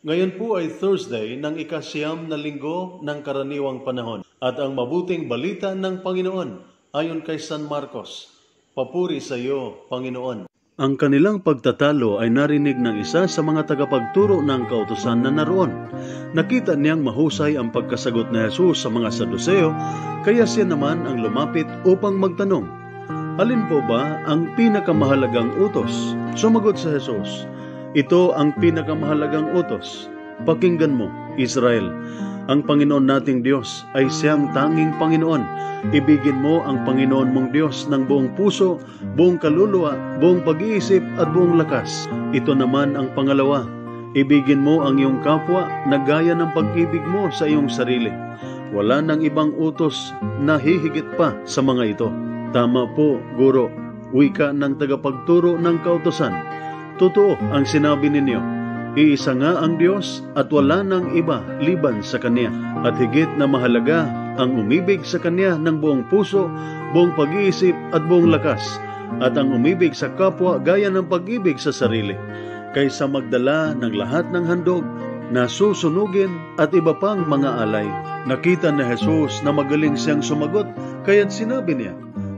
Ngayon po ay Thursday ng ika-9 na linggo ng karaniwang panahon at ang mabuting balita ng Panginoon ayon kay San Marcos. Papuri sa iyo, Panginoon. Ang kanilang pagtatalo ay narinig ng isa sa mga tagapagturo ng kautusan na naroon. Nakita niyang mahusay ang pagkasagot ni Jesus sa mga Saduseo, kaya siya naman ang lumapit upang magtanong, alin po ba ang pinakamahalagang utos? Sumagot si Jesus, ito ang pinakamahalagang utos. Pakinggan mo, Israel, ang Panginoon nating Diyos ay siyang tanging Panginoon. Ibigin mo ang Panginoon mong Diyos ng buong puso, buong kaluluwa, buong pag-iisip at buong lakas. Ito naman ang pangalawa. Ibigin mo ang iyong kapwa na gaya ng pag-ibig mo sa iyong sarili. Wala nang ibang utos na hihigit pa sa mga ito. Tama po, Guro, wika ng tagapagturo ng kautusan. Totoo ang sinabi ninyo. Iisa nga ang Diyos at wala nang iba liban sa Kanya. At higit na mahalaga ang umibig sa Kanya ng buong puso, buong pag-iisip at buong lakas, at ang umibig sa kapwa gaya ng pag-ibig sa sarili, kaysa magdala ng lahat ng handog na susunugin at iba pang mga alay. Nakita ni Jesus na magaling siyang sumagot, kaya't sinabi niya,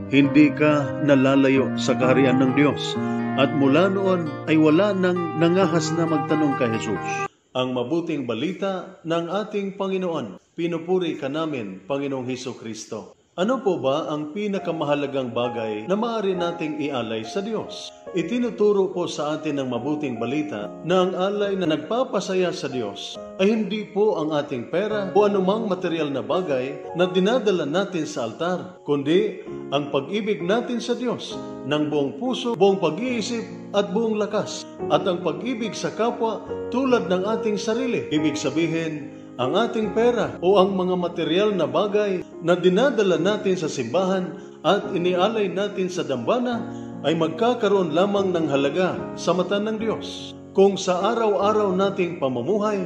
hindi ka nalalayo sa kaharian ng Diyos. At mula noon ay wala nang nangahas na magtanong kay Jesus. Ang mabuting balita ng ating Panginoon. Pinupuri ka namin, Panginoong Hesukristo. Ano po ba ang pinakamahalagang bagay na maaari nating ialay sa Diyos? Itinuturo po sa atin ng mabuting balita na ang alay na nagpapasaya sa Diyos ay hindi po ang ating pera o anumang material na bagay na dinadala natin sa altar, kundi ang pag-ibig natin sa Diyos ng buong puso, buong pag-iisip at buong lakas, at ang pag-ibig sa kapwa tulad ng ating sarili. Ibig sabihin, ang ating pera o ang mga material na bagay na dinadala natin sa simbahan at inialay natin sa dambana ay magkakaroon lamang ng halaga sa mata ng Diyos kung sa araw-araw nating pamumuhay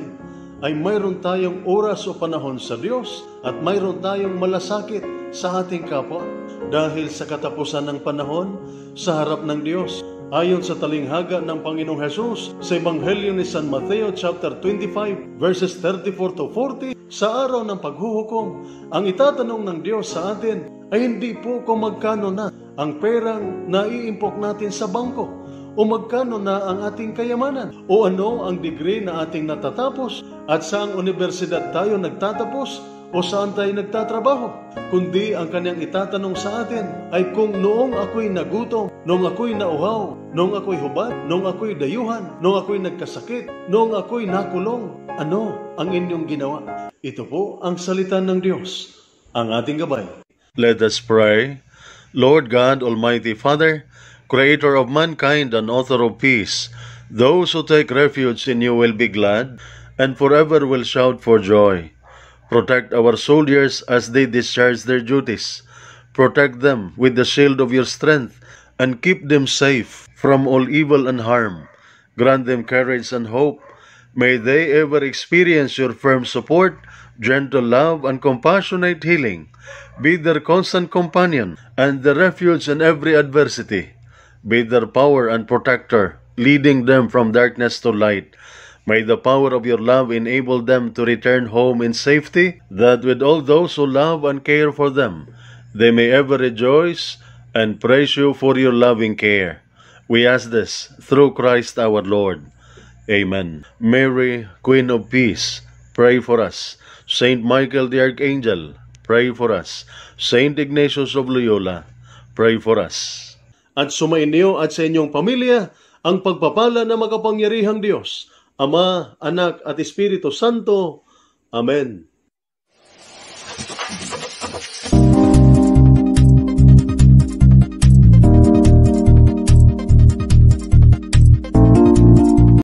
ay mayroon tayong oras o panahon sa Diyos at mayroon tayong malasakit sa ating kapwa. Dahil sa katapusan ng panahon sa harap ng Diyos, ayon sa talinghaga ng Panginoong Hesus sa Ebanghelyo ni San Mateo chapter 25 verses 34 to 40, sa araw ng paghuhukom, ang itatanong ng Diyos sa atin ay hindi po kung magkano na ang perang naiimpok natin sa bangko o magkano na ang ating kayamanan o ano ang degree na ating natatapos at saang universidad tayo nagtatapos o saan tayo nagtatrabaho, kundi ang kanyang itatanong sa atin ay kung noong ako'y nagutom, noong ako'y nauhaw, noong ako'y hubad, noong ako'y dayuhan, noong ako'y nagkasakit, noong ako'y nakulong, ano ang inyong ginawa? Ito po ang salita ng Diyos, ang ating gabay. Let us pray. Lord God, Almighty Father, Creator of mankind and author of peace, those who take refuge in you will be glad and forever will shout for joy. Protect our soldiers as they discharge their duties. Protect them with the shield of your strength and keep them safe from all evil and harm. Grant them courage and hope. May they ever experience your firm support, gentle love, and compassionate healing. Be their constant companion and the refuge in every adversity. Be their power and protector, leading them from darkness to light. May the power of your love enable them to return home in safety, that with all those who love and care for them, they may ever rejoice and praise you for your loving care. We ask this through Christ our Lord. Amen. Mary, Queen of Peace, pray for us. Saint Michael the Archangel, pray for us. Saint Ignatius of Loyola, pray for us. At sumainyo at sa inyong pamilya ang pagpapala na makapangyarihang Diyos, Ama, Anak at Espiritu Santo. Amen.